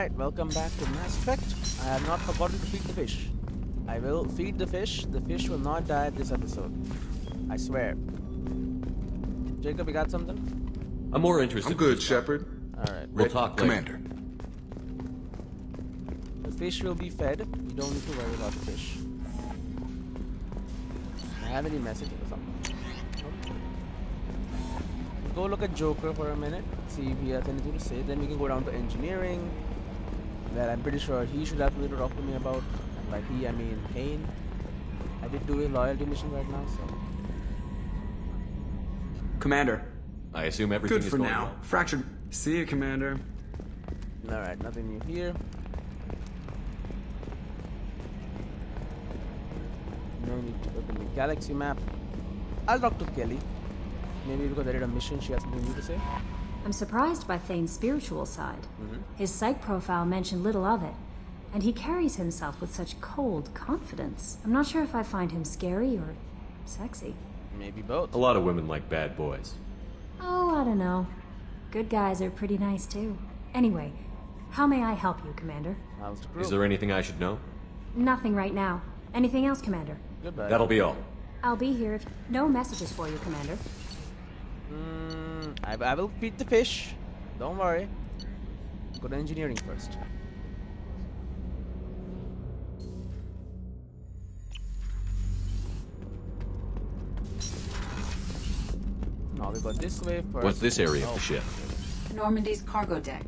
Right, welcome back to Mass Effect. I have not forgotten to feed the fish. I will feed the fish. The fish will not die this episode. I swear. Jacob, you got something? I'm more interested. I'm good, Shepard. Alright. We'll talk later. Commander. The fish will be fed. You don't need to worry about the fish. I have any messages or something? Nope. Go look at Joker for a minute. See if he has anything to say. Then we can go down to engineering. That I'm pretty sure he should have something to talk to me about. And by he, I mean Kane. I did do a loyalty mission right now, so. Commander. I assume everything Good is for going now. well. Fractured. See you, Commander. Alright, nothing new here. No need to open the galaxy map. I'll talk to Kelly. Maybe because I did a mission, she has something new to say. I'm surprised by Thane's spiritual side. His psych profile mentioned little of it, and he carries himself with such cold confidence. I'm not sure if I find him scary or sexy. Maybe both. A lot of women like bad boys. Oh, I don't know. Good guys are pretty nice too. Anyway, how may I help you, Commander? How's the crew? Is there anything I should know? Nothing right now. Anything else, Commander? Goodbye. That'll be all. I'll be here if no messages for you, Commander. I will feed the fish. Don't worry. Go to engineering first. Now we go this way first. What's this area of the ship? Normandy's cargo deck.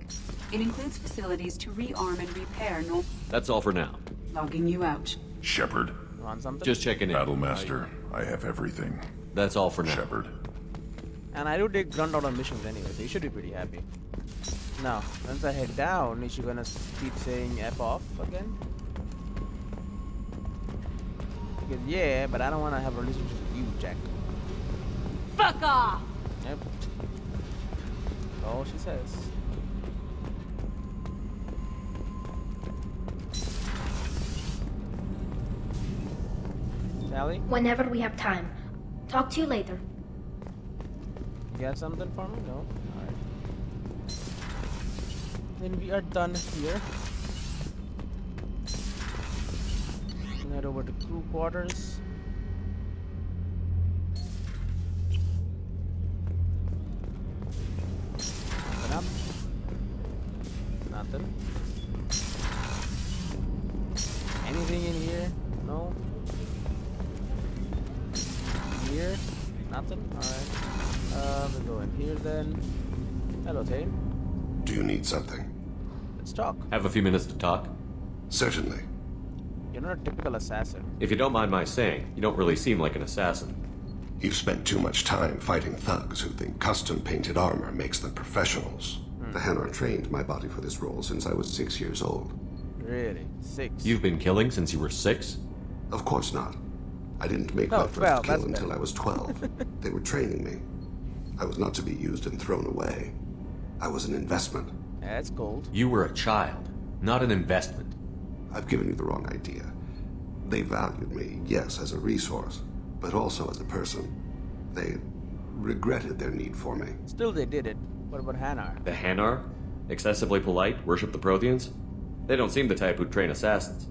It includes facilities to rearm and repair That's all for now. logging you out. Shepard. You want something? Just checking in. Battlemaster. I have everything. That's all for now. Shepard. And I do take grunt out on missions anyway, so you should be pretty happy. Now, once I head down, is she gonna keep saying F off again? Because yeah, but I don't wanna have a relationship with you, Jack. Fuck off! Yep. All she says. Sally, Whenever we have time. Talk to you later. you got something for me? No? Alright. Then we are done here. Head over to crew quarters. Open up. Nothing. Anything in here? No. Here? Nothing? Alright. We'll go in here then. Hello, Tane. Do you need something? Let's talk. Have a few minutes to talk? Certainly. You're not a typical assassin. If you don't mind my saying, you don't really seem like an assassin. You've spent too much time fighting thugs who think custom-painted armor makes them professionals. The Hanar trained my body for this role since I was 6 years old. Really? 6. You've been killing since you were 6? Of course not. I didn't make Oh, my first 12, kill that's until better. I was 12. They were training me. I was not to be used and thrown away. I was an investment. That's cold. You were a child, not an investment. I've given you the wrong idea. They valued me, yes, as a resource, but also as a person. They regretted their need for me. Still, they did it. What about Hanar? The Hanar? Excessively polite, worship the Protheans? They don't seem the type who'd train assassins.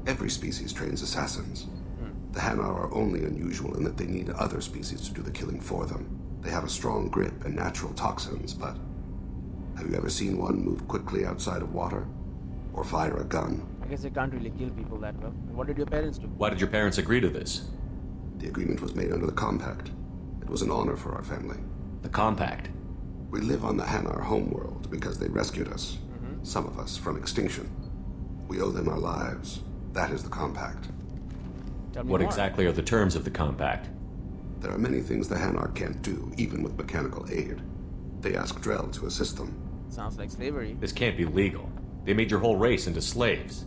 Every species trains assassins. The Hanar are only unusual in that they need other species to do the killing for them. They have a strong grip and natural toxins, but have you ever seen one move quickly outside of water? Or fire a gun? I guess they can't really kill people that well. What did your parents do? Why did your parents agree to this? The agreement was made under the Compact. It was an honor for our family. The Compact. We live on the Hanar homeworld because they rescued us, some of us, from extinction. We owe them our lives. That is the Compact. Tell me What more. exactly are the terms of the Compact? There are many things the Hanar can't do, even with mechanical aid. They ask Drell to assist them. Sounds like slavery. This can't be legal. They made your whole race into slaves.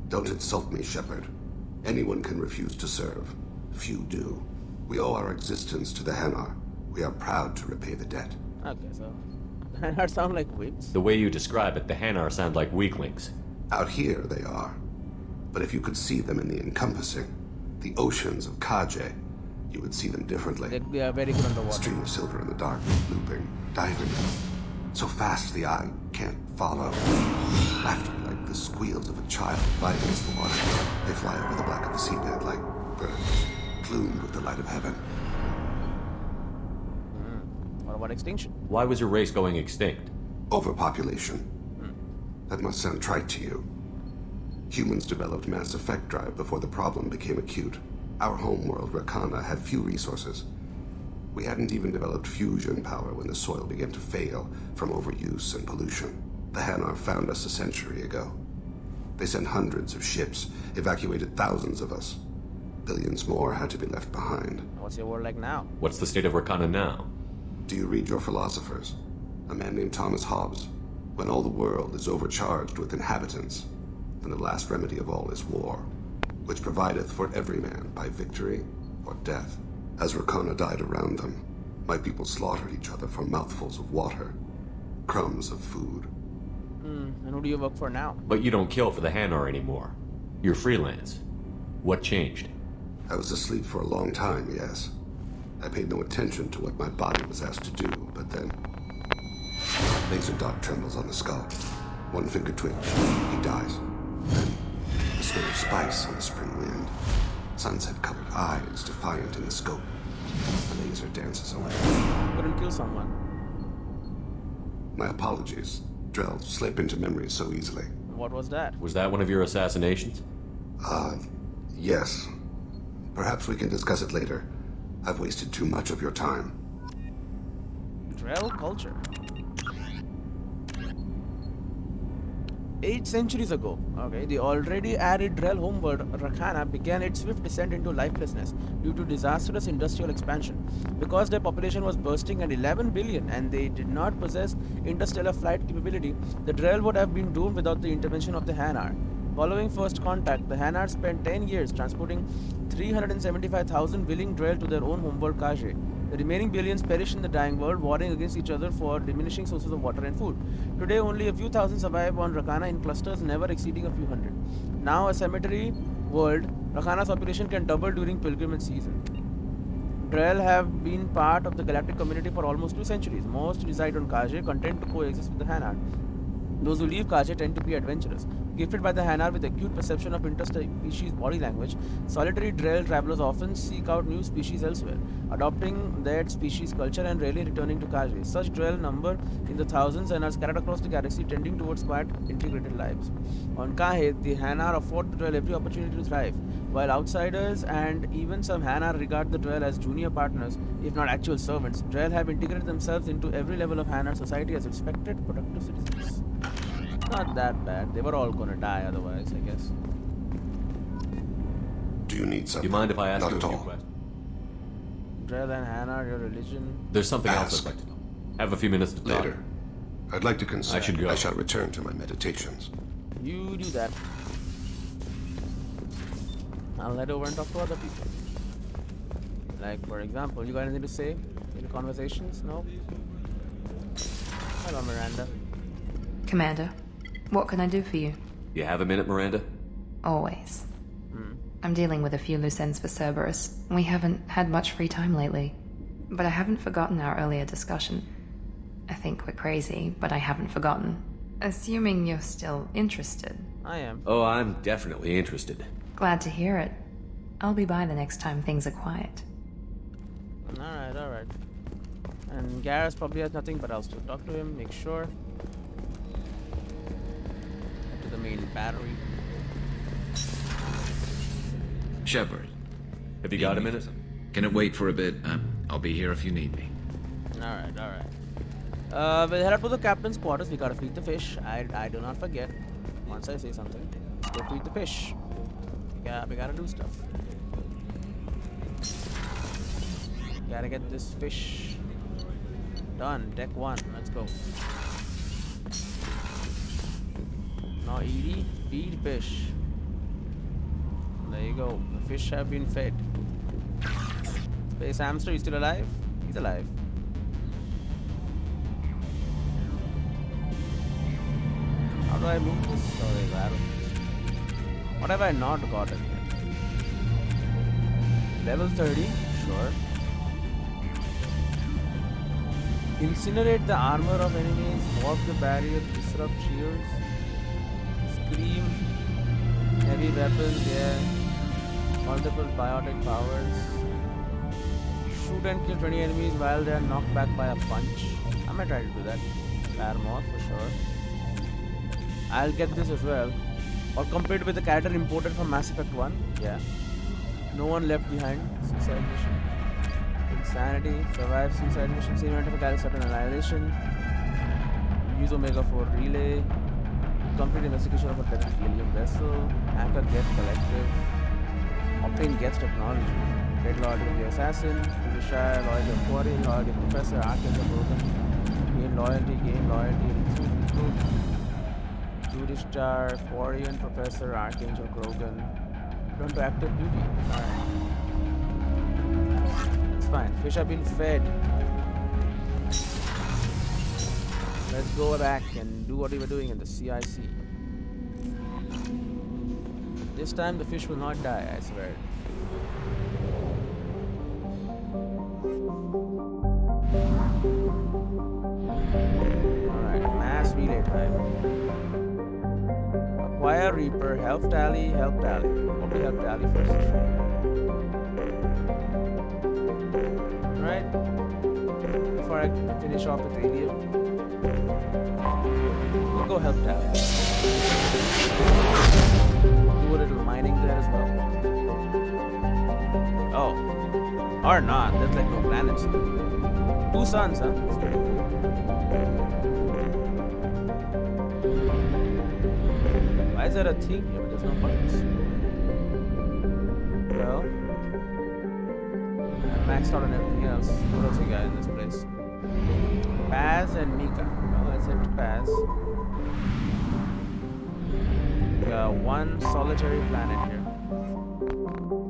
Don't insult me, Shepard. Anyone can refuse to serve. Few do. We owe our existence to the Hanar. We are proud to repay the debt. Okay, so Hanar sound like whips. The way you describe it, the Hanar sound like weaklings. Out here, they are. But if you could see them in the encompassing, the oceans of Kaje, you would see them differently. They are very good A underwater. stream of silver in the dark, looping, diving. So fast the eye can't follow. Laughter like the squeals of a child vibrates the water. They fly over the black of the seabed like birds, plumed with the light of heaven. What about extinction? Why was your race going extinct? Overpopulation. That must sound trite to you. Humans developed mass effect drive before the problem became acute. Our homeworld, Rakana, had few resources. We hadn't even developed fusion power when the soil began to fail from overuse and pollution. The Hanar found us a century ago. They sent hundreds of ships, evacuated thousands of us. Billions more had to be left behind. What's your world like now? What's the state of Rakana now? Do you read your philosophers? A man named Thomas Hobbes. When all the world is overcharged with inhabitants, then the last remedy of all is war, which provideth for every man by victory or death. As Rakana died around them, my people slaughtered each other for mouthfuls of water, crumbs of food. And who do you work for now? But you don't kill for the Hanar anymore. You're freelance. What changed? I was asleep for a long time, yes. I paid no attention to what my body was asked to do, but then... Laser dot trembles on the skull. One finger twitch. He dies. Then, the smell of spice on the spring wind. Sunset-colored eyes defiant in the scope. The laser dances away. Couldn't kill someone. My apologies. Drell slip into memory so easily. What was that? Was that one of your assassinations? Yes. Perhaps we can discuss it later. I've wasted too much of your time. Drell culture. 8 centuries ago, the already arid Drell homeworld, Rakana, began its swift descent into lifelessness due to disastrous industrial expansion. Because their population was bursting at 11 billion and they did not possess interstellar flight capability, the Drell would have been doomed without the intervention of the Hanar. Following first contact, the Hanar spent 10 years transporting 375,000 willing Drell to their own homeworld Kaje. The remaining billions perished in the dying world, warring against each other for diminishing sources of water and food. Today, only a few thousand survive on Rakana in clusters never exceeding a few hundred. Now, a cemetery world, Rakana's population can double during pilgrimage season. Drell have been part of the galactic community for almost 2 centuries. Most reside on Kaje, content to coexist with the Hanar. Those who leave Kaje tend to be adventurous. Gifted by the Hanar with acute perception of interspecies body language, solitary Drell travelers often seek out new species elsewhere, adopting that species culture and rarely returning to Kaje. Such Drell number in the thousands and are scattered across the galaxy, tending towards quiet, integrated lives. On Kaje, the Hanar afford the Drell every opportunity to thrive, while outsiders and even some Hanar regard the Drell as junior partners, if not actual servants. Drell have integrated themselves into every level of Hanar society as respected, productive citizens. Not that bad. They were all gonna die otherwise, I guess. Do you need Do something? you mind if I ask Not you a at few all. questions? Drell and Hanar, your religion. There's something else Ask. I'd like to know. Have a few minutes to talk. Later. I'd like to consider. I should go. I shall return to my meditations. You do that. I'll head over and talk to other people. Like, for example, you got anything to say in the conversations? No? Hello, Miranda. Commander, what can I do for you? You have a minute, Miranda? Always. I'm dealing with a few loose ends for Cerberus. We haven't had much free time lately. But I haven't forgotten our earlier discussion. I think we're crazy, but I haven't forgotten. Assuming you're still interested. I am. Oh, I'm definitely interested. Glad to hear it. I'll be by the next time things are quiet. Alright. And Garrus probably has nothing, but I'll still talk to him, make sure. Head to the main battery. Shepard. Have you got a minute? Can it wait for a bit? I'll be here if you need me. Alright. We'll head up to the captain's quarters. We gotta feed the fish. I do not forget. Once I say something, let's go feed the fish. We gotta do stuff. Gotta get this fish done. Deck 1. Let's go. Now, Edie, feed fish. There you go. The fish have been fed. Space hamster, he's still alive? He's alive. How do I move this? Oh, there's arrows. What have I not gotten yet? Level 30, sure. Incinerate the armor of enemies, warp the barrier, disrupt disrupt shields. Scream. Heavy weapons, yeah. Multiple biotic powers. Shoot and kill 20 enemies while they are knocked back by a punch. I might try to do that. Armor for sure. I'll get this as well. Or compared with the character imported from Mass Effect 1. Yeah. No one left behind. Suicide mission. Insanity. Survive suicide mission. Same event of a galaxy and annihilation. Use Omega 4 relay. Complete investigation of a dead alien vessel. Hacker Geth Collective. Obtain Geth technology. Dead Lord of the Assassin. Shire, Loyalty of Quarry, Loyalty of Professor, Archangel Broken. Gain loyalty, recruit. Judishar, Quarian, Professor, Archangel Krogan. Turn to active duty. Alright. That's fine. Fish have been fed. Let's go back and do what we were doing in the CIC. This time the fish will not die, I swear. Alright, mass relay time. Acquire Reaper, health tally. Probably health tally first. Alright. Before I finish off with radio, we'll go health tally. Do a little mining there as well. Oh. Or not, there's like no planets. 2 suns, huh? Why is there a thing here but there's no buttons? Well, I'm maxed out on everything else. What else we got in this place? Paz and Mika. Well, let's head to Paz. We got one solitary planet here.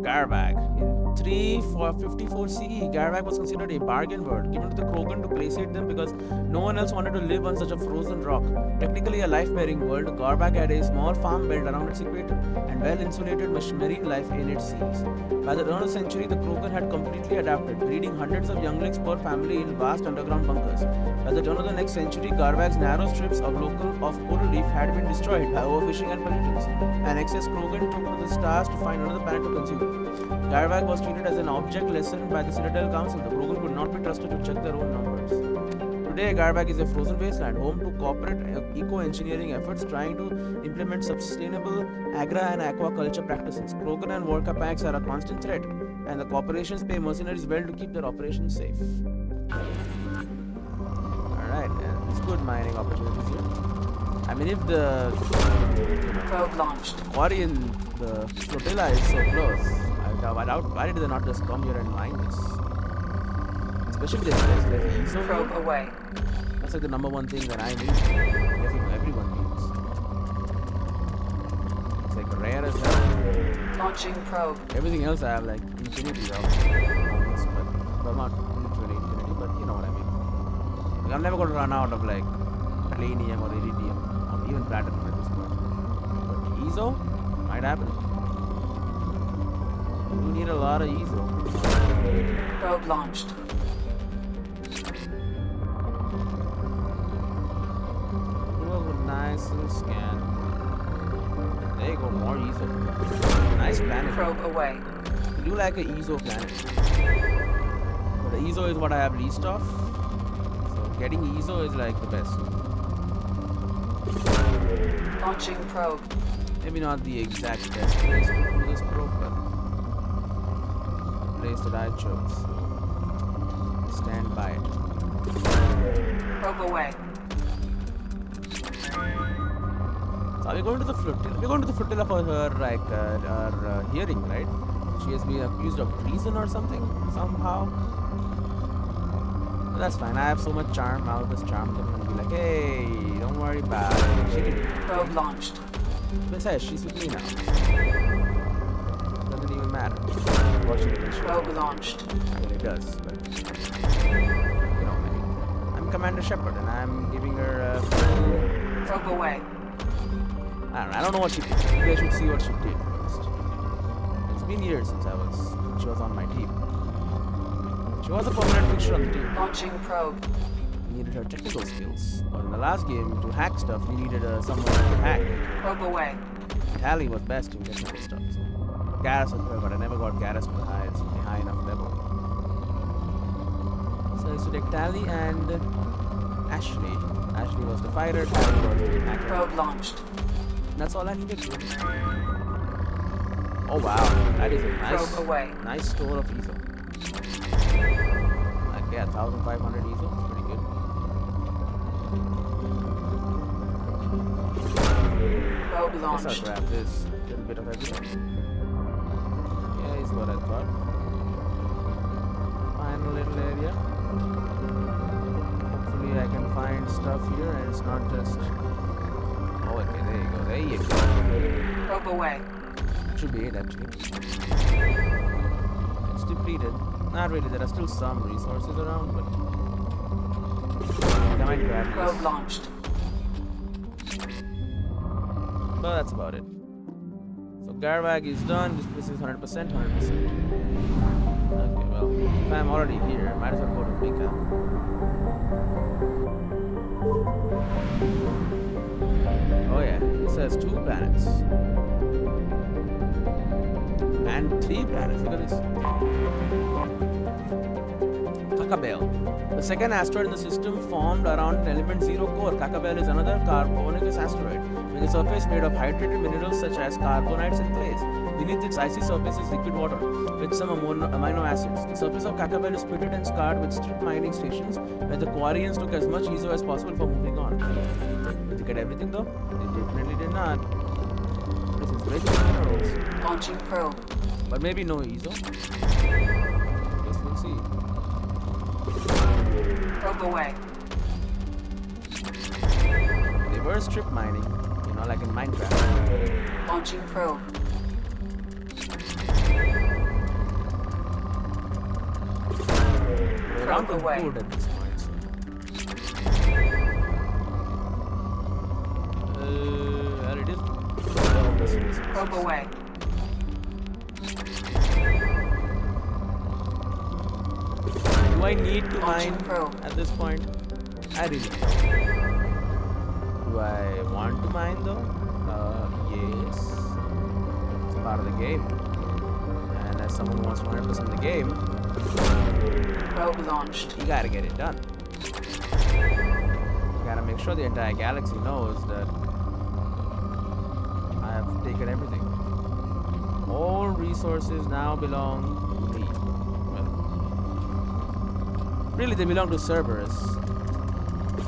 Garbag. In 354 CE, Garbag was considered a bargain word given to the Krogan to placate them because no one else wanted to live on such a frozen rock. Technically a life-bearing world, Garbag had a small farm built around its equator and well-insulated marine life in its seas. By the turn of the century, the Krogan had completely adapted, breeding hundreds of younglings per family in vast underground bunkers. By the turn of the next century, Garbag's narrow strips of coral reef had been destroyed by overfishing and pollutants. An excess Krogan took to the stars to find another planet to consume. Garbag was treated as an object lesson by the Citadel Council. The Krogan could not be trusted to check their own numbers. Today, Garbag is a frozen wasteland, home to corporate eco-engineering efforts trying to implement sustainable agra and aquaculture practices. Krogan and Vorka packs are a constant threat, and the corporations pay mercenaries well to keep their operations safe. Alright, it's good mining opportunities here. I mean, if the Probe launched. quarry in the flotilla is so close, I doubt why did they not just come here and mine this? Especially this place, there's ESO. Probe away. That's like the number one thing that I need. I think everyone needs. It's like rare as hell. Launching probe. Everything else I have like infinity of almost, but well, not literally infinity, but you know what I mean. Like, I'm never going to run out of like planium or iridium or even platinum at this point. But ESO might happen. You need a lot of ESO. Probe launched. Nice and scan. There you go, more ESO. Nice planet. Probe away. I do like an ESO planet. But the ESO is what I have least of. So getting ESO is like the best. Launching probe. Maybe not the exact best place to do this probe, but the place that I chose. Stand by it. Probe away. So we're going to the flotilla. We're going to the flotilla for her like her hearing, right? She has been accused of treason or something somehow. But that's fine. I have so much charm. I'll just charm them and be like, hey, don't worry about it. She can. Probe launched. Besides, she's with me now. Doesn't even matter. What she did. Probe launched. I mean, it does, but you know, I'm Commander Shepard, and I'm giving her Probe away. I don't know what she did. Maybe I should see what she did first. It's been years since she was on my team. She was a permanent fixture on the team. Launching probe. needed her technical skills. But in the last game, to hack stuff, you needed someone who could hack. Probe away. Tali was best in technical stuff. So Garrus was her, but I never got Garrus to the high enough level. So I used to take Tali and Ashley. Ashley was the fighter, Tali was the hacker. Probe launched. That's all I needed. Oh wow, that is a Probe away. nice store of ESO. Like yeah, 1,500 ESO, pretty good. Probe Guess launched. I'll grab this little bit of everything. Yeah, is what I thought. Final little area. Hopefully I can find stuff here and it's not just... Oh, okay, there you go, there you go. Probe away. Should be it actually. It's depleted. Not really, there are still some resources around, but... I might grab Probe this. launched. But that's about it. So Garvag is done, this place is 100%, 100%. Okay, well, if I'm already here, might as well go to Mika. Oh yeah, this has 2 planets. And 3 planets, look at this. Kakabel. The second asteroid in the system formed around an element 0 core. Kakabel is another carboniferous asteroid with a surface made of hydrated minerals such as carbonites and clays. Beneath its icy surface is liquid water with some amino acids. The surface of Kakabel is pitted and scarred with strip mining stations where the quarrians took as much ESO as possible for moving on. Did they get everything though? They definitely did not. This is rich in minerals. Launching probe. But maybe no ESO. Guess we'll see. Probe away. They were strip mining, you know, like in Minecraft. Launching probe. We're around Probe to away. good at this point. So. Well, it is. Probe away. Do I need to Launching mine probe. at this point? I really don't. Do I want to mine though? Yes. It's part of the game. And as someone who wants 100% the game, Probe launched. you gotta get it done. You gotta make sure the entire galaxy knows that I have taken everything. All resources now belong to me. Well, really, they belong to Cerberus.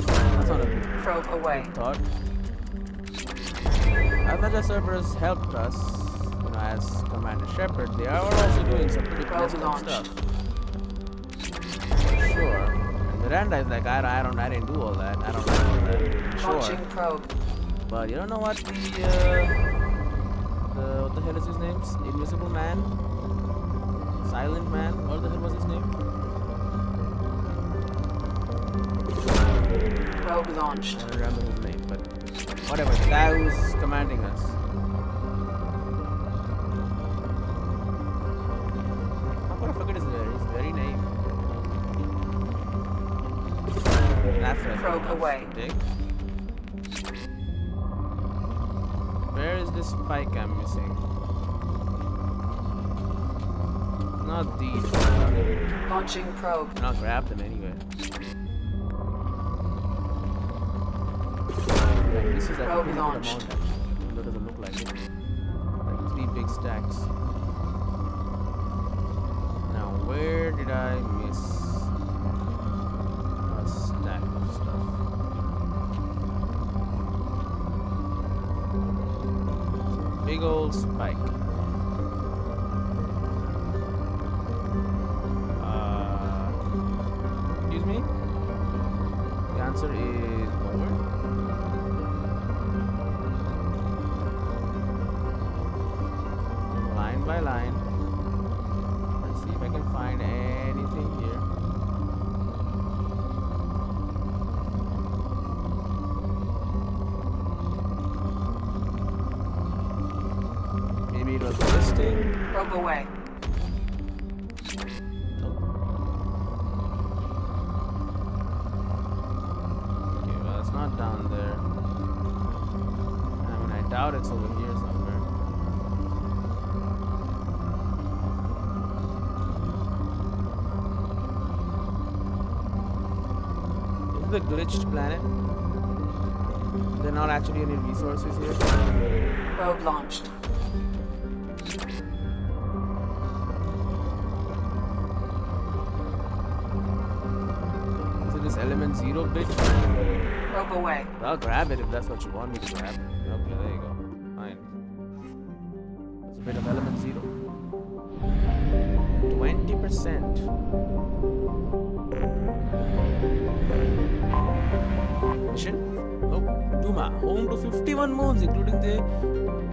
That's not a good Probe away. thought. As much as Cerberus helped us, you know, as Commander Shepard, they are also doing some pretty Probe messed up launched. stuff. For sure. And Miranda is like, I didn't do all that. I don't like all that. Sure. Launching probe. But you don't know what what the hell is his name? Invisible Man? Silent Man? What the hell was his name? Probe launched. I don't remember his name, but whatever. The guy who's commanding us. How could I forget his very name? That's right. Probe away. Dig. Where is this spike I'm missing? Not these. Launching probe. And I'll grab them anyway. Like, this is like a Probe pretty good amount launched. actually. Even though it doesn't look like it. Like 3 big stacks. Now where did I miss a stack of stuff? Big old spike. Excuse me? The answer is nowhere. Line by line. Let's see if I can find anything here. Maybe it was listing. Probe away. Nope. doubt it's over here somewhere. Is it the glitched planet? There are not actually any resources here. Probe launched. Is it this element 0 bit? Probe away. I'll grab it if that's what you want me to grab. Okay, there you go. Fine. There's a bit of element 0. 20%. Mission? Nope. Duma. Home to 51 moons, including the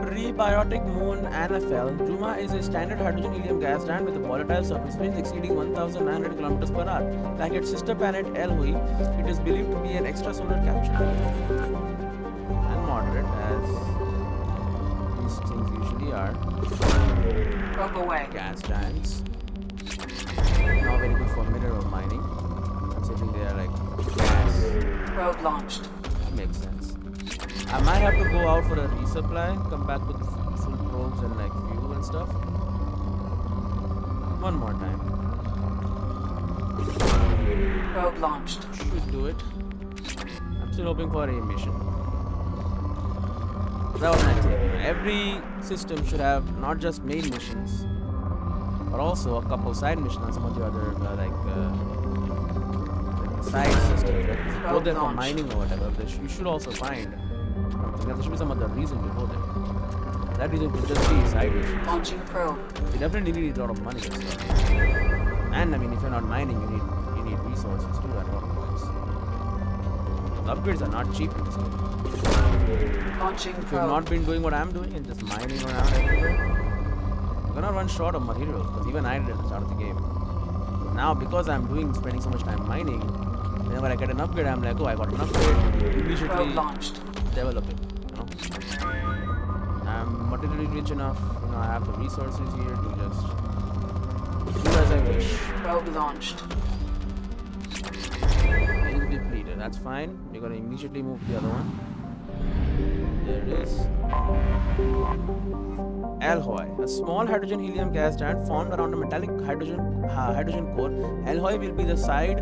prebiotic moon Anafel. Duma is a standard hydrogen helium gas giant with a volatile surface range exceeding 1,900 km per hour. Like its sister planet Elhui, it is believed to be an extrasolar capsule. And moderate, as these things usually are. Probe away. Gas giants. Not very good for mineral mining, considering they are like gas. Probe launched. Makes sense. I might have to go out for a resupply, come back with full probes and like fuel and stuff. One more time. Probe launched. Should do it. I'm still hoping for a mission. That was my take. Every system should have not just main missions, but also a couple side missions on some of the other like side systems. Right? Go there for mining or whatever. You should also find something. There should be some other reason to go there. That reason could just be side missions. Launching probe. You definitely need a lot of money and stuff. And I mean, if you're not mining, you need resources too at a lot of points. The upgrades are not cheap in this game. Launching If you've probe. not been doing what I'm doing and just mining around everywhere, you're gonna run short of materials, because even I did at the start of the game. But now, because I'm spending so much time mining, whenever I get an upgrade, I'm like, oh, I got an upgrade, immediately Probe launched. develop it, you know. I'm materially rich enough, you know, I have the resources here to just do as I wish. Probe launched. It is depleted, that's fine. You're gonna immediately move the other one. There it is. Elhoi, a small hydrogen helium gas giant formed around a metallic hydrogen core. Elhoi will be the site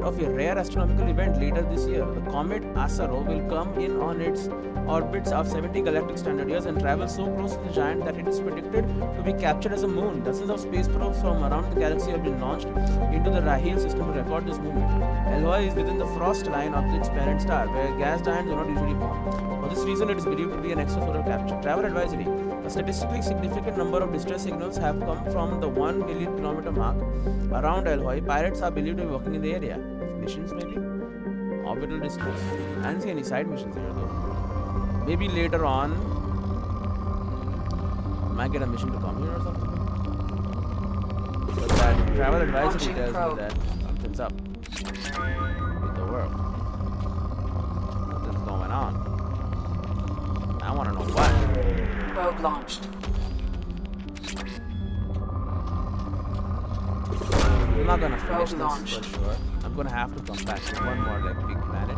of a rare astronomical event later this year. The comet Asaro will come in on its orbits of 70 galactic standard years and travel so close to the giant that it is predicted to be captured as a moon. Dozens of space probes from around the galaxy have been launched into the Rahil system to record this movement. Elhoi is within the frost line of its parent star, where gas giants do not usually form. For this reason, it is believed to be an extrasolar capture. Travel advisory. A statistically significant number of distress signals have come from the 1 million kilometer mark around Elhoi. Pirates are believed to be working in the area. Missions maybe? Orbital distress. I didn't see any side missions here though. Maybe later on, might get a mission to come here or something. But that travel advisory tells me that something's up with the world. Something's going on. I want to know what. Probe launched. I'm not gonna finish Probe this launched. for sure. I'm gonna have to come back to one more like big planet.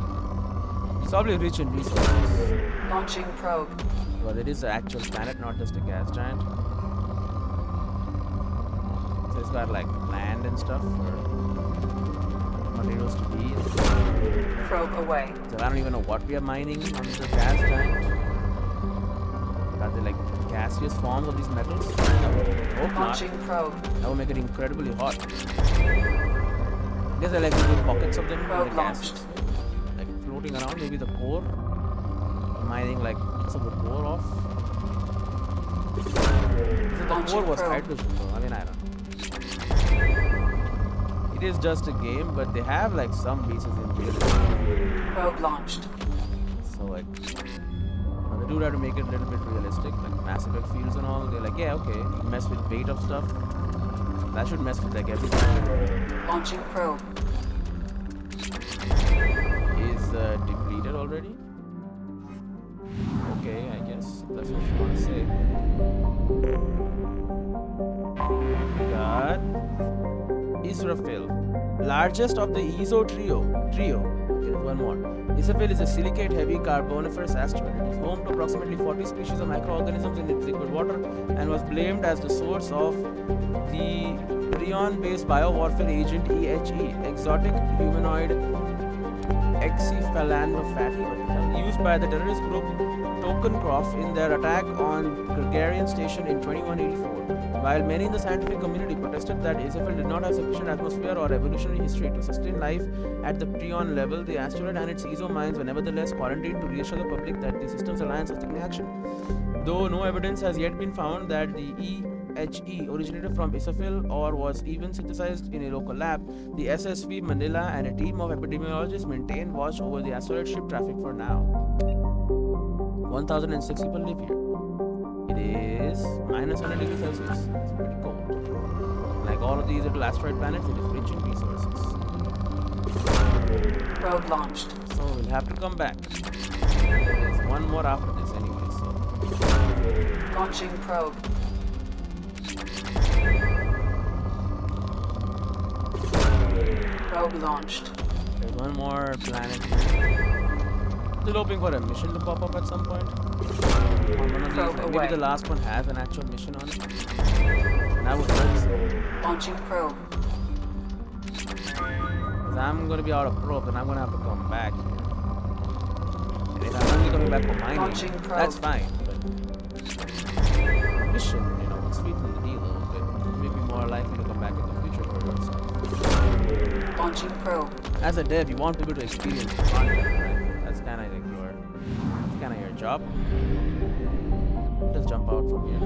It's probably rich in resources. Launching probe. But it is an actual planet, not just a gas giant. So it's got like land and stuff for materials to be. Probe away. So I don't even know what we are mining on the gas giant. Are they like gaseous forms of these metals? I would hope not. Launching probe. That would make it incredibly hot. There's like little pockets of them in Probe the launched. gases, like floating around. Maybe the core, mining like some of the core off. So the Launching core was probe. hydrogen, though. I mean, I don't know. It is just a game, but they have like some pieces in real life. Probe launched. So like, they do try to make it a little bit realistic, like Mass Effect fields and all. They're like, yeah, okay, you mess with weight of stuff. That should mess with like everything. Launching probe. Is depleted already? Okay, I guess that's what you want to say. We got Israfil. Largest of the ESO trio. Okay, one more. Isophyll is a silicate heavy carboniferous asteroid. It is home to approximately 40 species of microorganisms in its liquid water and was blamed as the source of the prion-based biowarfare agent EHE, exotic humanoid excephalanophathy, used by the terrorist group Tokencroft in their attack on Gregarian Station in 2184. While many in the scientific community protested that Isophyll did not have sufficient atmosphere or evolutionary history to sustain life at the prion level, the asteroid and its ESO mines were nevertheless quarantined to reassure the public that the Systems Alliance was taking action. Though no evidence has yet been found that the EHE originated from Isophyll or was even synthesized in a local lab, the SSV Manila and a team of epidemiologists maintain watch over the asteroid ship traffic for now. 1,006 people live here. It is minus 100 degrees Celsius. It's pretty cold. Like all of these little asteroid planets, it is rich in resources. Probe launched. So we'll have to come back. There is one more after this anyway, so. Launching probe. Probe launched. There's one more planet here. Still hoping for a mission to pop up at some point. On one of these, like, maybe the last one has an actual mission on it. And I would hope so. Launching probe. Because I'm going to be out of probe and I'm going to have to come back here. And if I'm only coming back for mining, that's fine. But mission, you know, would sweeten the deal a little bit. Maybe more likely to come back in the future for your stuff. Launching probe. As a dev, you want people to experience the content, right? That's kind of like your job. Let's jump out from here.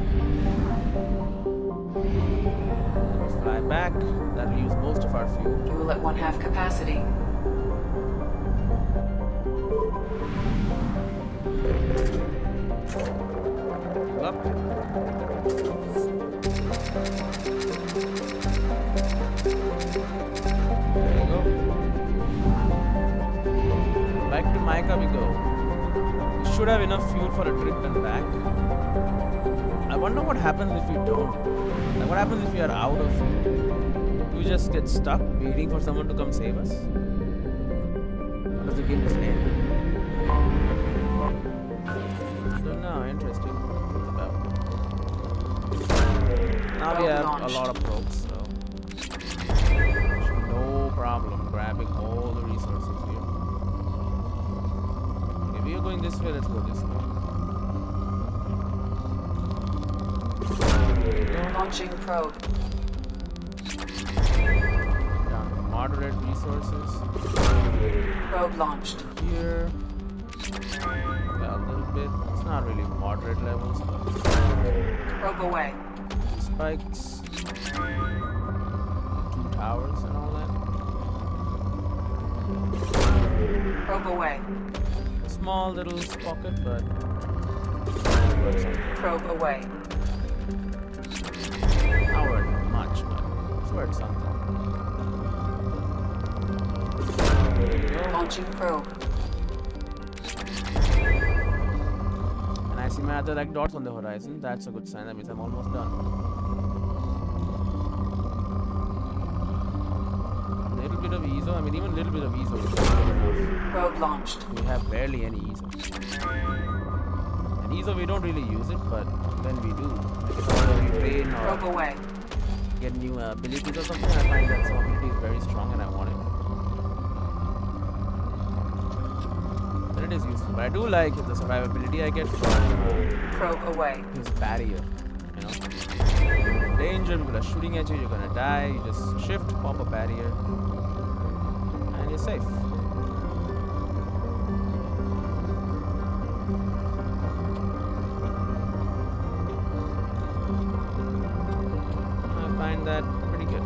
Let's fly back. That'll use most of our fuel. Fuel at 1/2 capacity. Fuel up. There you go. Back to Micah we go. We should have enough fuel for a trip and back. I wonder what happens if we don't. Like, what happens if we are out of fuel? Do we just get stuck waiting for someone to come save us? Or does the game just end? I don't know. Interesting. Think about. Now we have a lot of probes, so no problem grabbing all the resources here. If we are going this way, let's go this way. Launching probe. Down to moderate resources. Probe launched. Here. Yeah, a little bit. It's not really moderate levels, but Probe away. spikes. The 2 towers and all that. Probe away. A small little pocket, but Probe away. not worth much, but it's worth something. There you go. Launching probe. And I see my other like dots on the horizon. That's a good sign. That means I'm almost done. Little bit of ESO. I mean, even little bit of ESO is good enough. Probe launched. We have barely any ESO. And ESO, we don't really use it, but when we do, like if I want to retrain Probe or away. get new abilities or something, I find that some ability is very strong and I want it. Then it is useful. But I do like the survivability I get from Probe away. his barrier. You know, you're in danger, people are shooting at you, you're gonna die. You just shift, pop a barrier, and you're safe. I find that pretty good.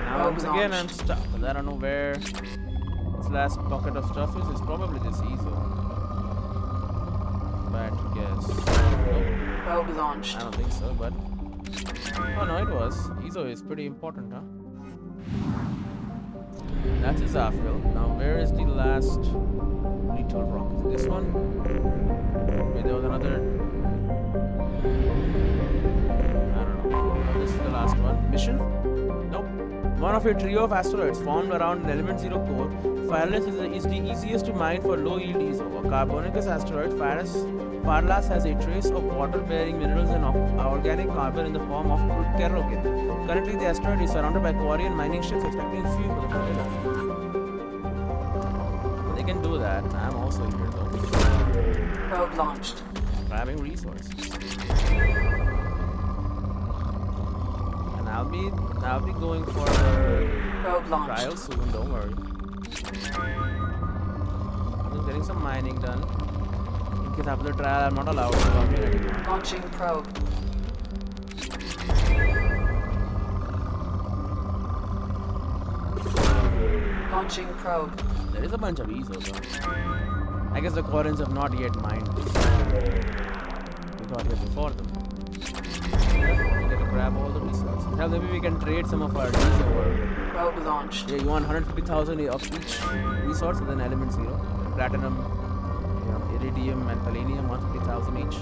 Now once again I'm stuck, because I don't know where this last bucket of stuff is. It's probably this ESO. Bad to guess. Nope, Probe launched. I don't think so, but oh no, it was. ESO is pretty important, huh? That's Azafil. Now where is the last retool rock? Is it this one? Maybe there was another one. Mission? Nope. One of a trio of asteroids formed around an element 0 core. Fireless is the easiest to mine for low yield ESO. A carbonicous asteroid, Farlas has a trace of water-bearing minerals and organic carbon in the form of crude kerogen. Currently, the asteroid is surrounded by Quarian mining ships expecting fuel for the flotilla. They can do that. I'm also here though. Probe launched. Grabbing resources. And I'll be going for Probe launched. trial soon, don't worry. I'm getting some mining done. In case after the trial I'm not allowed to come here anymore. Launching probe. Launching probe. There is a bunch of ESOs though. I guess the Quarians have not yet mined this. We got here before them. We gotta grab all the resources. Now maybe we can trade some of our ESO or... Probe launched. Yeah, you want 150,000 of each resource and then element 0. Platinum, iridium and palladium, 150,000 each.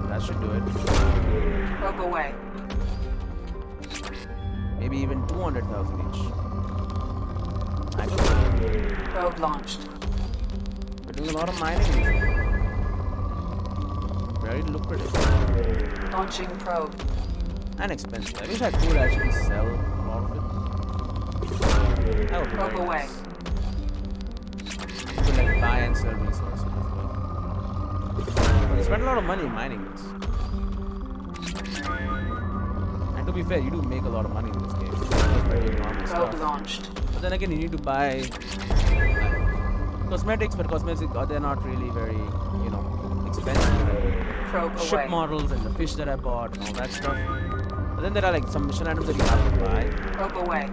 That should do it. Probe away. Maybe even 200,000 each. I could Probe launched. We're doing a lot of mining. Very lucrative. Launching probe. And expensive. I wish I could actually sell a lot of it. That would be Probe very away. nice. You could like buy and sell resources as well. But you spend a lot of money mining this. And to be fair, you do make a lot of money in this game. Just by doing normal Probe stuff. launched. But then again, you need to buy like, cosmetics, but cosmetics they're not really very, expensive. Probe Ship away. models and the fish that I bought and all that stuff. But then there are like some mission items that you have to buy. Probe away.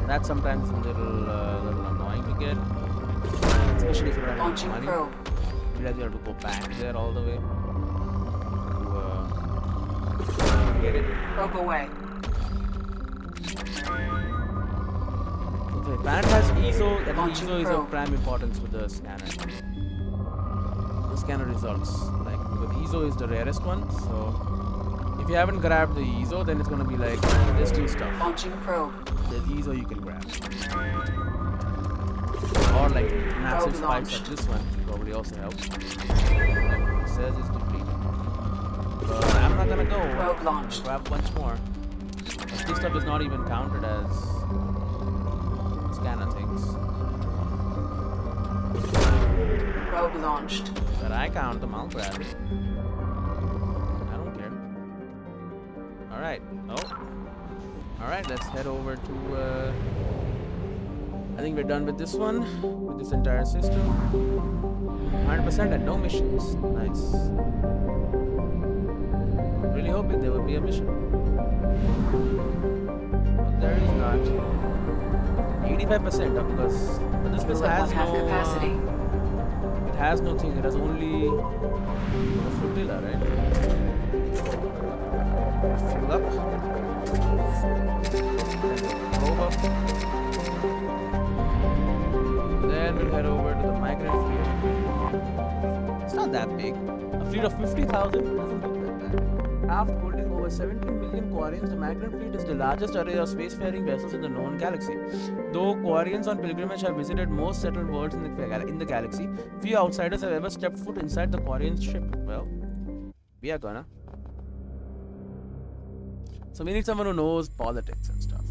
That's sometimes a little annoying to get, especially if you don't have Launching money. probe. You have to go back there all the way to get it. Probe away. Okay, planet has ESO. That Launching ESO is probe. of prime importance for the scanner. The scanner results. Like, because ESO is the rarest one, so if you haven't grabbed the ESO, then it's gonna be like there's two stuff. Launching probe. There's ESO you can grab, or like massive Probe spikes launched. like this one probably also helps. It says it's depleted, but I'm not gonna go. Probe launched. Grab a bunch more. But this stuff is not even counted as scanner things. Probe launched. But I count them, I'll grab it. I don't care. Alright. Oh. Alright, let's head over to I think we're done with this one. With this entire system. 100% and no missions. Nice. Really hoping there will be a mission. But there is not. 85% because but this place has half no capacity. it has no thing, it has only a flotilla, right? Fill up. Probe up. Then we'll head over to the migrant fleet. It's not that big. A fleet of 50,000 doesn't look that bad. After holding over 17 million Quarians, the migrant fleet is the largest array of spacefaring vessels in the known galaxy. Though Quarians on pilgrimage have visited most settled worlds in the galaxy, few outsiders have ever stepped foot inside the Quarian ship. Well, we are gonna. So we need someone who knows politics and stuff.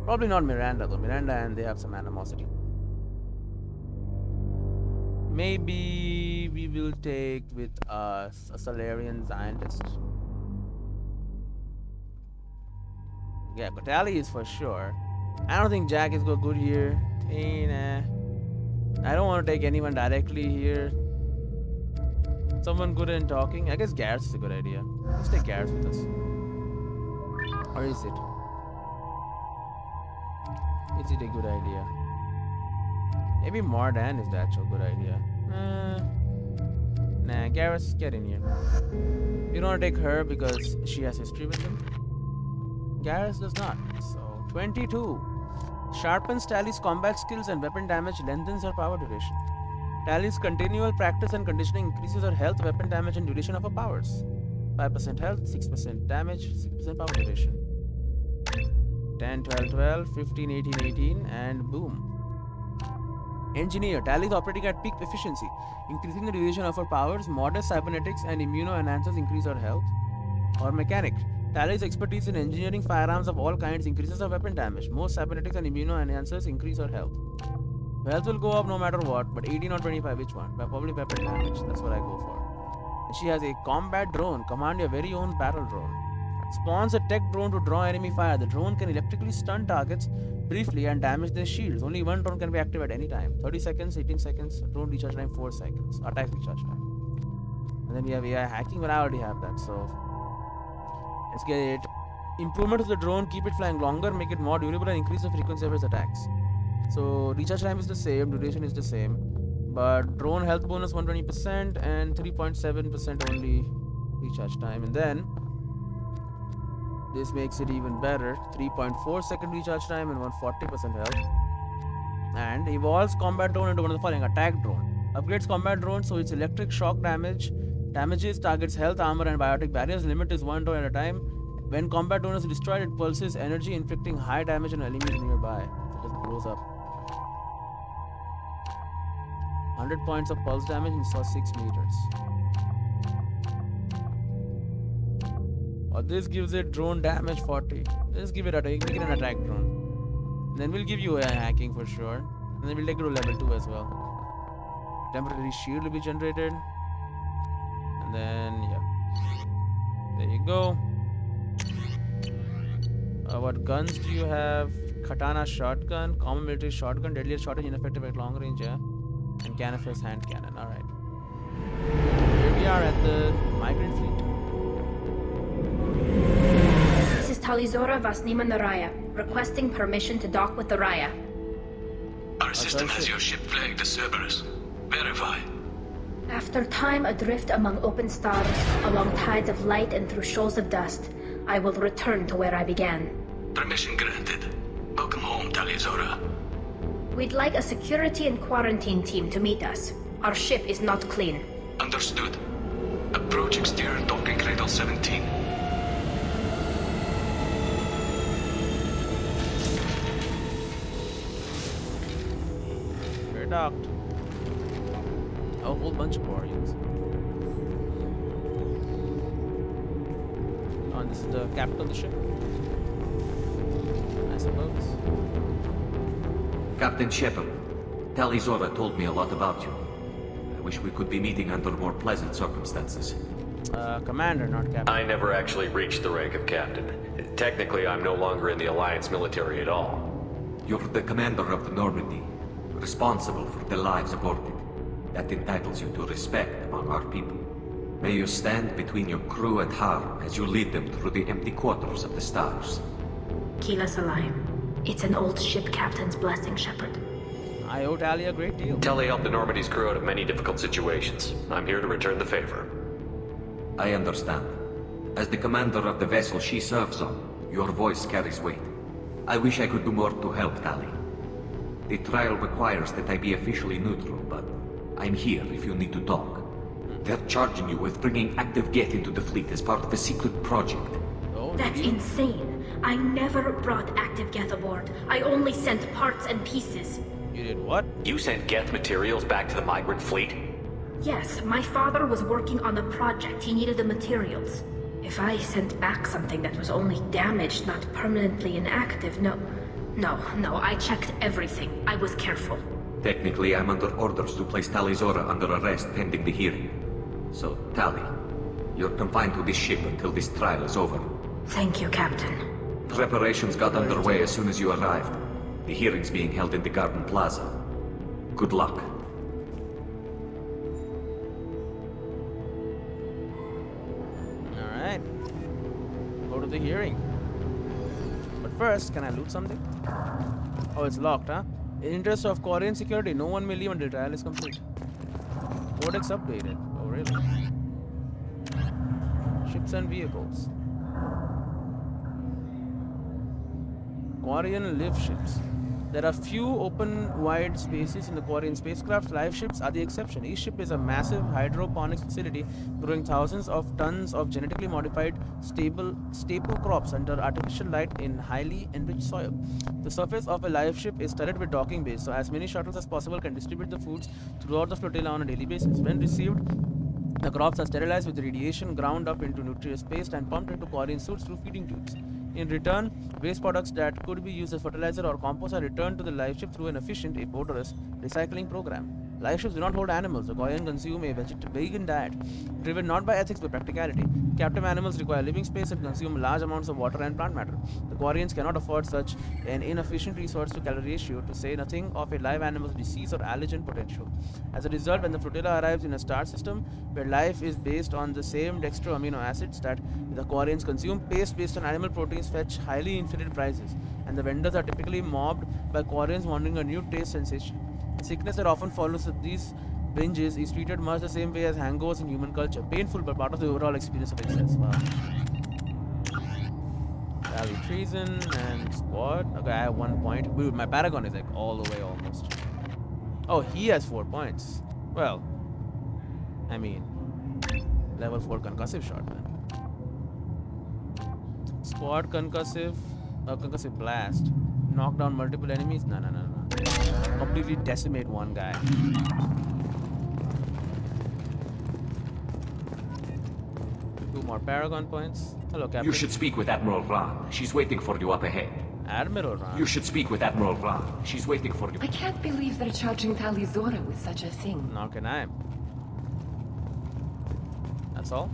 Probably not Miranda though. Miranda and they have some animosity. Maybe we will take with us a Solarian scientist. Yeah, Batali is for sure. I don't think Jack is good here. Nah. I don't want to take anyone directly here. Someone good in talking. I guess Garrus is a good idea. Let's take Garrus with us. Or is it? Is it a good idea? Maybe Mardan is the actual good idea. Nah, Garrus, get in here. We don't want to take her because she has history with him. Garrus does not. So, 22. Sharpens Tally's combat skills and weapon damage, lengthens her power duration. Tally's continual practice and conditioning increases her health, weapon damage, and duration of her powers. 5% health, 6% damage, 6% power duration. 10, 12, 12, 15, 18, 18, and boom. Engineer. Tally is operating at peak efficiency, increasing the duration of her powers. Modest cybernetics and immuno-enhancers increase her health. Or mechanic. Tally's expertise in engineering firearms of all kinds increases her weapon damage. Most cybernetics and immuno-enhancers increase her health. Health will go up no matter what, but 18 or 25, which one? Probably weapon damage. That's what I go for. And she has a combat drone. Command your very own battle drone. Spawns a tech drone to draw enemy fire. The drone can electrically stun targets briefly and damage their shields. Only one drone can be active at any time. 30 seconds, 18 seconds, drone recharge time 4 seconds. Attack recharge time. And then we have AI hacking, but I already have that, so let's get it. Improvement to the drone, keep it flying longer, make it more durable, and increase the frequency of its attacks. So recharge time is the same, duration is the same, but drone health bonus 120% and 3.7% only recharge time. And then this makes it even better, 3.4 second recharge time and 140% health. And evolves combat drone into one of the following: attack drone. Upgrades combat drone so its electric shock damages targets health, armor, and biotic barriers. Limit is 1 drone at a time. When combat drone is destroyed, it pulses energy, inflicting high damage on enemies nearby. It just blows up. 100 points of pulse damage and saw 6 meters. Or this gives it drone damage 40. Let's give it make it an attack drone. Then we'll give you a hacking for sure. And then we'll take it to level 2 as well. Temporary shield will be generated. And then, yeah. There you go. What guns do you have? Katana shotgun, common military shotgun, deadlier shotgun, ineffective at long range, yeah. And Canifers hand cannon, alright. Here we are at the migrant fleet. This is Talizora Vasnima Naraya, requesting permission to dock with the Raya. Our system has your ship flagged as Cerberus. Verify. After time adrift among open stars, along tides of light and through shoals of dust, I will return to where I began. Permission granted. Welcome home, Talizora. We'd like a security and quarantine team to meet us. Our ship is not clean. Understood. Approach exterior docking cradle 17. We're docked. A whole bunch of warriors. Oh, and this is the captain of the ship, I suppose. Captain Shepard, Talizora told me a lot about you. I wish we could be meeting under more pleasant circumstances. Commander, not captain. I never actually reached the rank of captain. Technically, I'm no longer in the Alliance military at all. You're the commander of the Normandy, responsible for the lives aborted. That entitles you to respect among our people. May you stand between your crew and harm as you lead them through the empty quarters of the stars. Kila Salayim. It's an old ship captain's blessing, Shepard. I owe Tally a great deal. Tally helped the Normandy's crew out of many difficult situations. I'm here to return the favor. I understand. As the commander of the vessel she serves on, your voice carries weight. I wish I could do more to help Tally. The trial requires that I be officially neutral, but I'm here if you need to talk. They're charging you with bringing active Geth into the fleet as part of a secret project. Oh, That's insane. I never brought active Geth aboard. I only sent parts and pieces. You did what? You sent Geth materials back to the migrant fleet? Yes, my father was working on a project. He needed the materials. If I sent back something that was only damaged, not permanently inactive, no, I checked everything. I was careful. Technically, I'm under orders to place Talizora under arrest pending the hearing. So, Tally, you're confined to this ship until this trial is over. Thank you, Captain. Preparations got underway as soon as you arrived. The hearing's being held in the Garden Plaza. Good luck. Alright. Go to the hearing. But first, can I loot something? Oh, it's locked, huh? In interest of Korean security, no one may leave until trial is complete. Codex updated. Oh, really? Ships and vehicles. Korean live ships. There are few open wide spaces in the Korean spacecraft. Live ships are the exception. Each ship is a massive hydroponics facility growing thousands of tons of genetically modified staple crops under artificial light in highly enriched soil. The surface of a live ship is studded with docking bays, so as many shuttles as possible can distribute the foods throughout the flotilla on a daily basis. When received, the crops are sterilized with radiation, ground up into nutritious paste, and pumped into Korean suits through feeding tubes. In return, waste products that could be used as fertilizer or compost are returned to the live ship through an efficient, if odorless, recycling program. Live ships do not hold animals. The Korean consume a vegan diet, driven not by ethics but practicality. Captive animals require living space and consume large amounts of water and plant matter. The Koreans cannot afford such an inefficient resource to calorie ratio, to say nothing of a live animal's disease or allergen potential. As a result, when the flotilla arrives in a star system where life is based on the same dextro amino acids that the Koreans consume, paste based on animal proteins fetch highly inflated prices, and the vendors are typically mobbed by Koreans wanting a new taste sensation. The sickness that often follows these binges is treated much the same way as hangovers in human culture. Painful, but part of the overall experience of excess. Wow. Valley treason and squad. Okay, I have 1 point. Dude, my Paragon is like all the way almost. Oh, he has 4 points. Well, I mean, level 4 concussive shot, man. Squad concussive blast. Knock down multiple enemies? No. Completely decimate one guy. 2 more Paragon points. Hello, Captain. You should speak with Admiral Ron. She's waiting for you up ahead. Admiral Ron? You should speak with Admiral Ron. She's waiting for you. I can't believe they're charging Talizora with such a thing. Nor can I. That's all?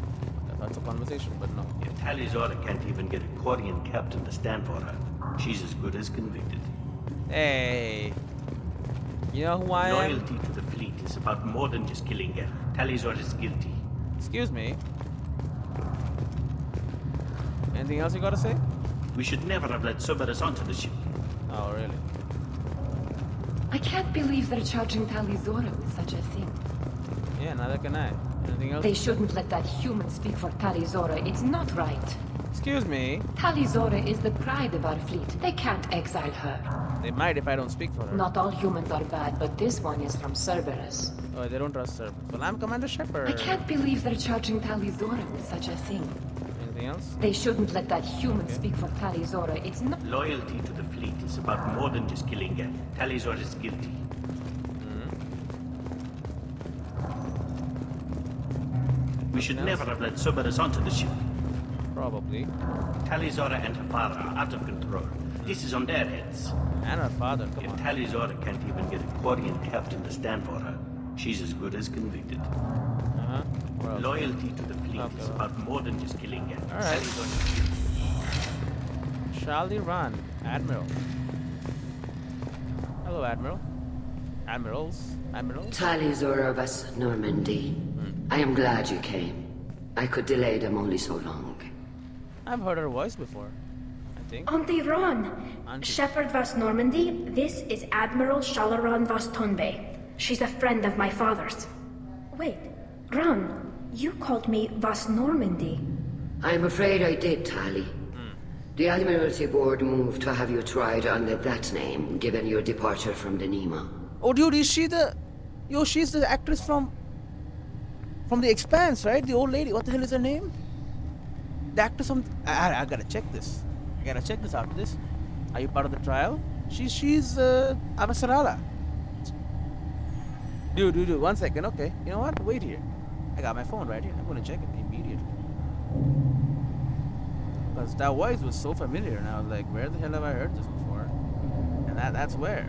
That's a conversation, but no. If Talizora can't even get a Korean captain to stand for her, she's as good as convicted. Hey. You know who I am? Loyalty to the fleet is about more than just killing her. Talizora is guilty. Excuse me. Anything else you gotta say? We should never have let Cerberus onto the ship. Oh, really? I can't believe they're charging Talizora with such a thing. Yeah, neither can I. Anything else? They shouldn't let that human speak for Talizora. It's not right. Excuse me. Talizora is the pride of our fleet. They can't exile her. They might if I don't speak for her. Not all humans are bad, but this one is from Cerberus. Oh, they don't trust Cerberus. Well, I'm Commander Shepard. I can't believe they're charging Talizora with such a thing. Anything else? They shouldn't let that human speak for Talizora. It's not... Loyalty to the fleet is about more than just killing her. Talizora is guilty. We should never have let Cerberus onto the ship. Probably. Talizora and her father are out of control. This is on their heads. And her father, come If on. Talizora can't even get a Korean captain to stand for her, she's as good as convicted. Well, Loyalty to the fleet is about more than just killing her. All right. Talizora- Charlie Run, Admiral. Hello, Admiral. Admirals. Talizora of us, Normandy. I am glad you came. I could delay them only so long. I've heard her voice before, I think. Auntie Ron! Shepard Vas Normandy, this is Admiral Shalaran Vas Tonbe. She's a friend of my father's. Wait, Ron, you called me Vas Normandy. I'm afraid I did, Tali. The Admiralty Board moved to have you tried under that name, given your departure from the Nima. Oh, dude, is she the... Yo, she's the actress from The Expanse, right? The old lady. What the hell is her name? The actress from... I gotta check this. I gotta check this after this. Are you part of the trial? She's Avasarala. Dude, 1 second. Okay. You know what? Wait here. I got my phone right here. I'm gonna check it immediately. Because that voice was so familiar, and I was like, where the hell have I heard this before? And that's where.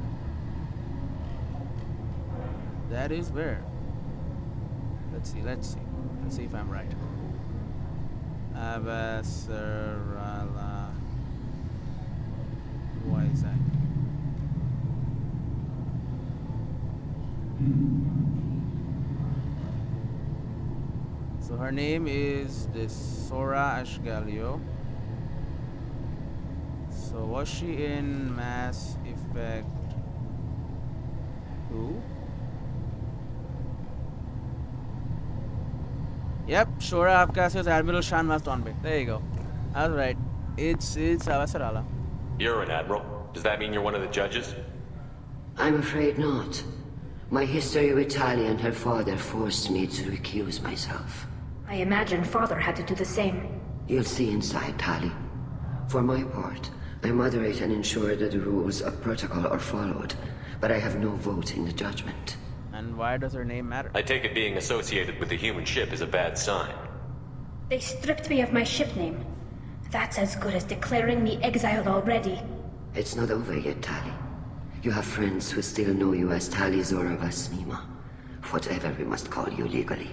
That is where. Let's see if I'm right. Avasarala. Why is that? So her name is this Sora Ashgalio. So was she in Mass Effect 2? Yep, Shora Avkasios Admiral Shan Mastonbe. There you go. I was right. It's Avasarala. You're an admiral. Does that mean you're one of the judges? I'm afraid not. My history with Tali and her father forced me to recuse myself. I imagine Father had to do the same. You'll see inside, Tali. For my part, I moderate and ensure that the rules of protocol are followed, but I have no vote in the judgment. And why does her name matter? I take it being associated with the human ship is a bad sign. They stripped me of my ship name. That's as good as declaring me exiled already. It's not over yet, Tali. You have friends who still know you as Tali Zora Vasnima. Whatever we must call you legally.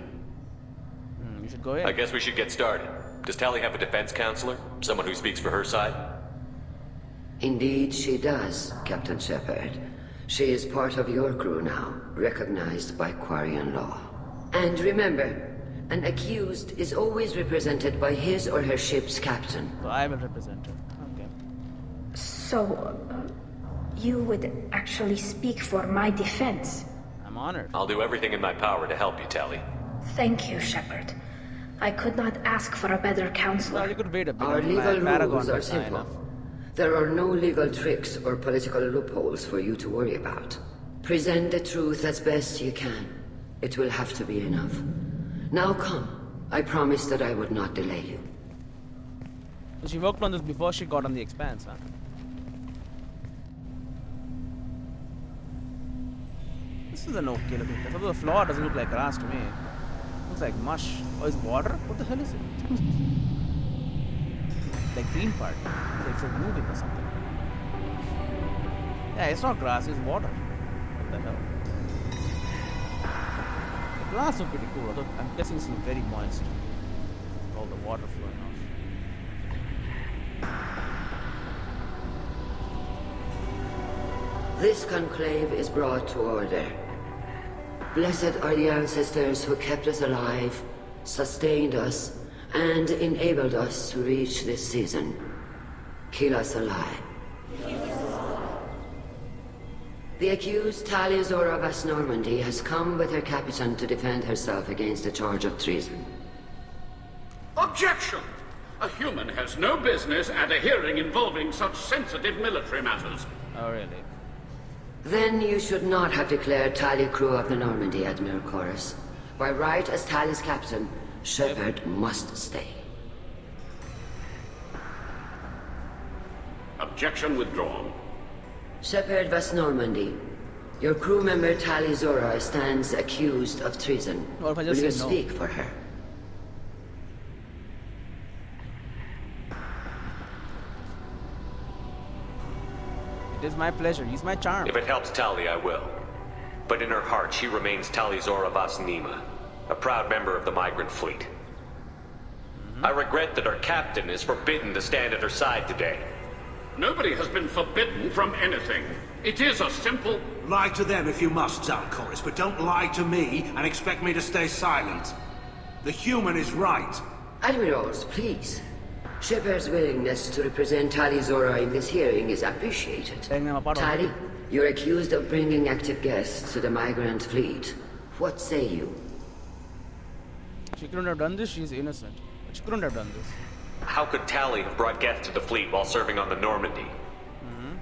You should go ahead. I guess we should get started. Does Tali have a defense counselor? Someone who speaks for her side? Indeed, she does, Captain Shepard. She is part of your crew now, recognized by Quarian law. And remember, an accused is always represented by his or her ship's captain. So I will represent her. Okay. So, you would actually speak for my defense? I'm honored. I'll do everything in my power to help you, Tali. Thank you, Shepard. I could not ask for a better counselor. Well, you could wait a bit. Our legal Paragon rules are was high simple. enough. There are no legal tricks or political loopholes for you to worry about. Present the truth as best you can. It will have to be enough. Now come. I promised that I would not delay you. So she worked on this before she got on the Expanse, huh? This is an okay looking place. Although the floor doesn't look like grass to me. It looks like mush. Oh, is water? What the hell is it? Like green part. It's like moving or something. Yeah, it's not grass, it's water. What the hell? The glass look pretty cool, although I'm guessing it's very moist. All the water flowing off. This conclave is brought to order. Blessed are the ancestors who kept us alive, sustained us, and enabled us to reach this season. Keep us alive. The accused Tali Zora Vas Normandy has come with her captain to defend herself against a charge of treason. Objection! A human has no business at a hearing involving such sensitive military matters. Oh, really? Then you should not have declared Tali crew of the Normandy, Admiral Chorus. By right as Tali's captain, Shepard must stay. Objection withdrawn. Shepard Vas Normandy, your crew member Tali Zora stands accused of treason. Or if I Will just you say no? speak for her? It is my pleasure. Use my charm. If it helps Tali, I will. But in her heart, she remains Tali Zora Vas Nima, a proud member of the migrant fleet. I regret that our captain is forbidden to stand at her side today. Nobody has been forbidden from anything. It is a simple... Lie to them if you must, Zalcoris, but don't lie to me and expect me to stay silent. The human is right. Admirals, please. Shepard's willingness to represent Tali Zora in this hearing is appreciated. Tali, you're accused of bringing active guests to the migrant fleet. What say you? She couldn't have done this. She's innocent. But she couldn't have done this. How could Tali have brought guests to the fleet while serving on the Normandy?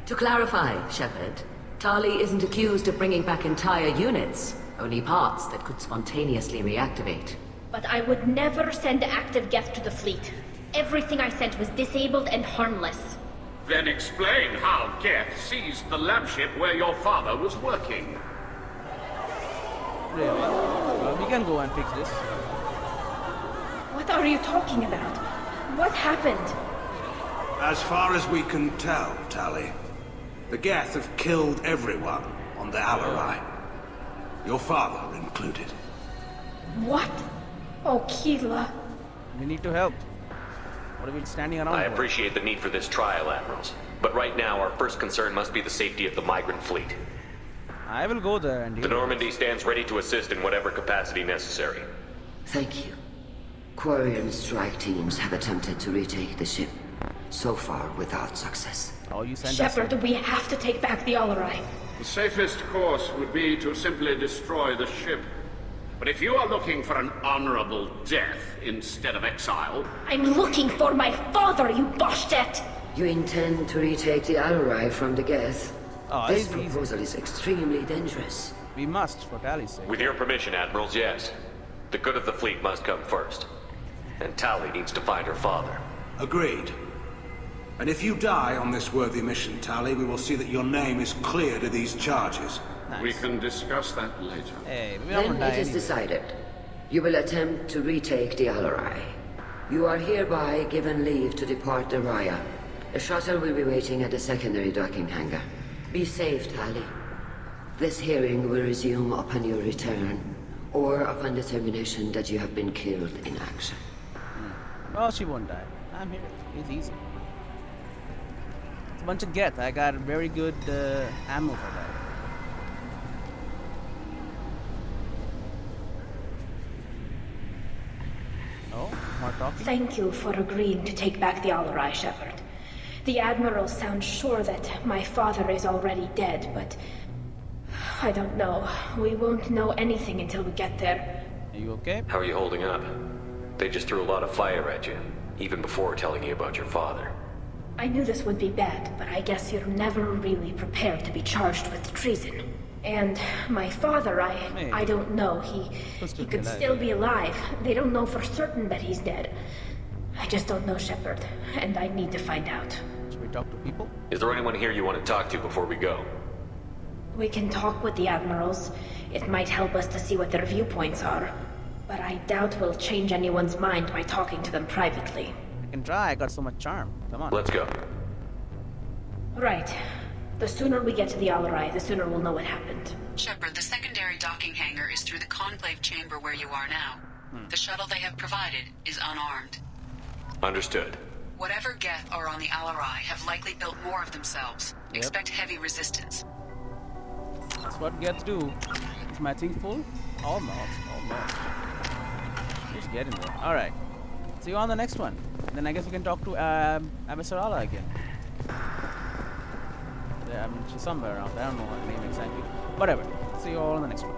To clarify, Shepard, Tali isn't accused of bringing back entire units, only parts that could spontaneously reactivate. But I would never send active guests to the fleet. Everything I sent was disabled and harmless. Then explain how Geth seized the lab ship where your father was working. Really? Well, we can go and fix this. What are you talking about? What happened? As far as we can tell, Tali, the Geth have killed everyone on the Alarai. Your father included. What? Oh, Keela. We need to help. What are we standing around I for? appreciate the need for this trial, Admirals. But right now, our first concern must be the safety of the migrant fleet. I will go there and The Normandy stands ready to assist in whatever capacity necessary. Thank you. Quarian strike teams have attempted to retake the ship, so far without success. Oh, you sent Shepard, we have to take back the Alarai. The safest course would be to simply destroy the ship. But if you are looking for an honorable death instead of exile... I'm looking for my father, you bastet! You intend to retake the Alarai from the Geth? Oh, This it's easy. proposal is extremely dangerous. We must, for Tally's sake. With your permission, Admirals, yes. The good of the fleet must come first. And Tally needs to find her father. Agreed. And if you die on this worthy mission, Tally, we will see that your name is cleared of these charges. Nice. We can discuss that later. Hey, we don't Then die it is anyway. decided. You will attempt to retake the Alarai. You are hereby given leave to depart the Raya. A shuttle will be waiting at the secondary docking hangar. Be safe, Tally. This hearing will resume upon your return, or upon determination that you have been killed in action. Well, she won't die. I'm here. It's easy. It's a bunch of get. I got very good ammo for that. Oh, more talking? Thank you for agreeing to take back the Alarai, Shepard. The Admiral sounds sure that my father is already dead, but I don't know. We won't know anything until we get there. Are you okay? How are you holding up? They just threw a lot of fire at you, even before telling you about your father. I knew this would be bad, but I guess you're never really prepared to be charged with treason. And my father, I don't know. He could still be alive. They don't know for certain that he's dead. I just don't know, Shepard, and I need to find out. Should we talk to people? Is there anyone here you want to talk to before we go? We can talk with the Admirals. It might help us to see what their viewpoints are. But I doubt we'll change anyone's mind by talking to them privately. I can try. I got so much charm. Come on. Let's go. Right. The sooner we get to the Alarai, the sooner we'll know what happened. Shepard, the secondary docking hangar is through the conclave chamber where you are now. The shuttle they have provided is unarmed. Understood. Whatever Geth are on the Alarai have likely built more of themselves. Yep. Expect heavy resistance. That's what gets do. Is my thing full? Almost. Just get in there. Alright. See you on the next one. Then I guess we can talk to Avasarala again. She's somewhere around. I don't know her name exactly. Whatever. See you all on the next one.